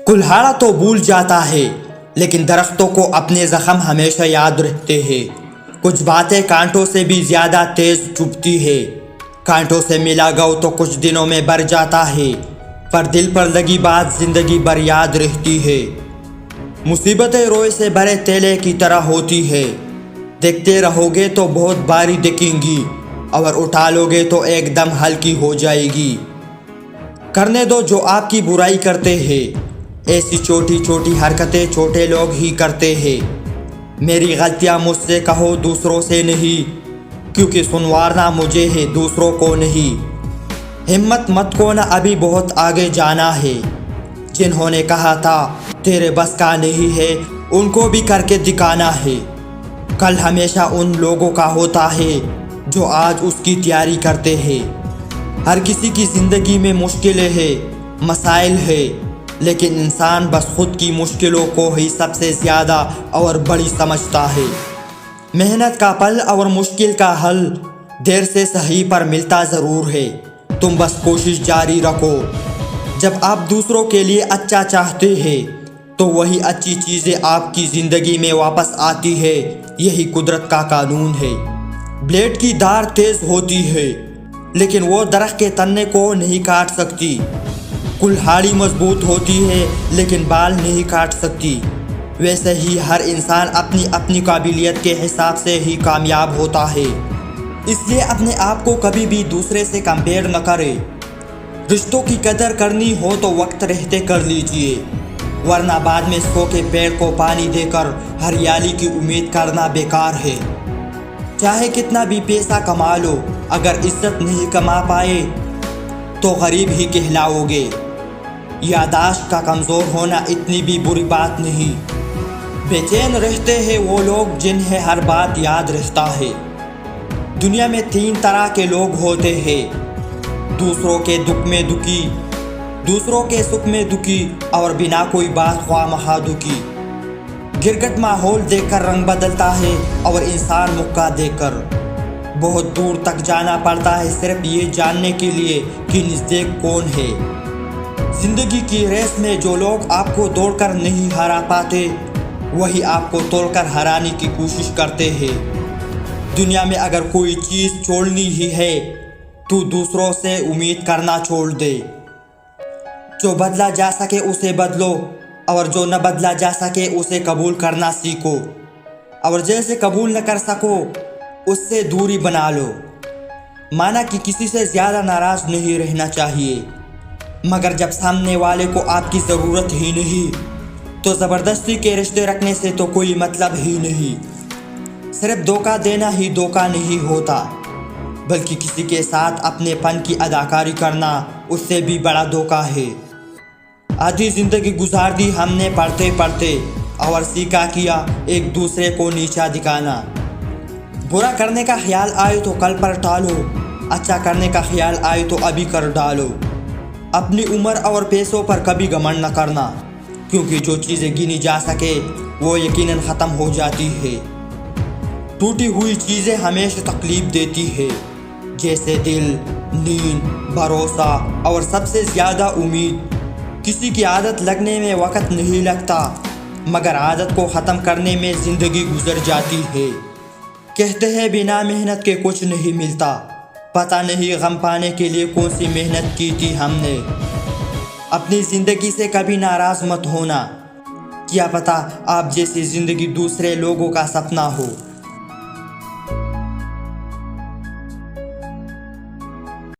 कुल्हाड़ा तो भूल जाता है, लेकिन दरख्तों को अपने जख्म हमेशा याद रहते हैं। कुछ बातें कांटों से भी ज़्यादा तेज़ चुभती है। कांटों से मिला गौ तो कुछ दिनों में भर जाता है, पर दिल पर लगी बात ज़िंदगी भर याद रहती है। मुसीबतें रोए से भरे तेले की तरह होती है। देखते रहोगे तो बहुत भारी दिखेंगी, और उठा लोगे तो एकदम हल्की हो जाएगी। करने दो जो आपकी बुराई करते हैं, ऐसी छोटी छोटी हरकतें छोटे लोग ही करते हैं। मेरी गलतियां मुझसे कहो, दूसरों से नहीं, क्योंकि सुनवारना मुझे है, दूसरों को नहीं। हिम्मत मत खोना, अभी बहुत आगे जाना है। जिन्होंने कहा था तेरे बस का नहीं है, उनको भी करके दिखाना है। कल हमेशा उन लोगों का होता है जो आज उसकी तैयारी करते हैं। हर किसी की ज़िंदगी में मुश्किलें हैं, मसाइल है, लेकिन इंसान बस खुद की मुश्किलों को ही सबसे ज़्यादा और बड़ी समझता है। मेहनत का फल और मुश्किल का हल देर से सही पर मिलता ज़रूर है। तुम बस कोशिश जारी रखो। जब आप दूसरों के लिए अच्छा चाहते हैं तो वही अच्छी चीज़ें आपकी ज़िंदगी में वापस आती है। यही कुदरत का कानून है। ब्लेड की धार तेज़ होती है, लेकिन वो दरख्त के तने को नहीं काट सकती। कुल्हाड़ी मजबूत होती है, लेकिन बाल नहीं काट सकती। वैसे ही हर इंसान अपनी अपनी काबिलियत के हिसाब से ही कामयाब होता है। इसलिए अपने आप को कभी भी दूसरे से कंपेयर न करें। रिश्तों की कदर करनी हो तो वक्त रहते कर लीजिए, वरना बाद में सूखे पेड़ को पानी देकर हरियाली की उम्मीद करना बेकार है। चाहे कितना भी पैसा कमा लो, अगर इज्जत नहीं कमा पाए तो गरीब ही कहलाओगे। यादाश्त का कमज़ोर होना इतनी भी बुरी बात नहीं। बेचैन रहते हैं वो लोग जिन्हें हर बात याद रहता है। दुनिया में 3 तरह के लोग होते हैं, दूसरों के दुख में दुखी, दूसरों के सुख में दुखी, और बिना कोई बात ख्वाह दुखी। गिरगट माहौल देखकर रंग बदलता है, और इंसान मुक्का देकर बहुत दूर तक जाना पड़ता है, सिर्फ ये जानने के लिए कि नज़दीक कौन है। जिंदगी की रेस में जो लोग आपको दौड़कर नहीं हरा पाते, वही आपको तोड़कर हराने की कोशिश करते हैं। दुनिया में अगर कोई चीज़ छोड़नी ही है तो दूसरों से उम्मीद करना छोड़ दे। जो बदला जा सके उसे बदलो, और जो न बदला जा सके उसे कबूल करना सीखो, और जैसे कबूल न कर सको उससे दूरी बना लो। माना कि किसी से ज़्यादा नाराज़ नहीं रहना चाहिए, मगर जब सामने वाले को आपकी ज़रूरत ही नहीं तो ज़बरदस्ती के रिश्ते रखने से तो कोई मतलब ही नहीं। सिर्फ धोखा देना ही धोखा नहीं होता, बल्कि किसी के साथ अपनेपन की अदाकारी करना उससे भी बड़ा धोखा है। आधी ज़िंदगी गुजार दी हमने पढ़ते पढ़ते, और सीखा किया एक दूसरे को नीचा दिखाना। बुरा करने का ख्याल आए तो कल पर टालो, अच्छा करने का ख्याल आए तो अभी कर डालो। अपनी उम्र और पैसों पर कभी घमंड न करना, क्योंकि जो चीज़ें गिनी जा सके वो यकीनन ख़त्म हो जाती है। टूटी हुई चीज़ें हमेशा तकलीफ देती है, जैसे दिल, नींद, भरोसा और सबसे ज़्यादा उम्मीद। किसी की आदत लगने में वक्त नहीं लगता, मगर आदत को ख़त्म करने में ज़िंदगी गुजर जाती है। कहते हैं बिना मेहनत के कुछ नहीं मिलता, पता नहीं गम पाने के लिए कौन सी मेहनत की थी हमने। अपनी ज़िंदगी से कभी नाराज़ मत होना, क्या पता आप जैसी ज़िंदगी दूसरे लोगों का सपना हो।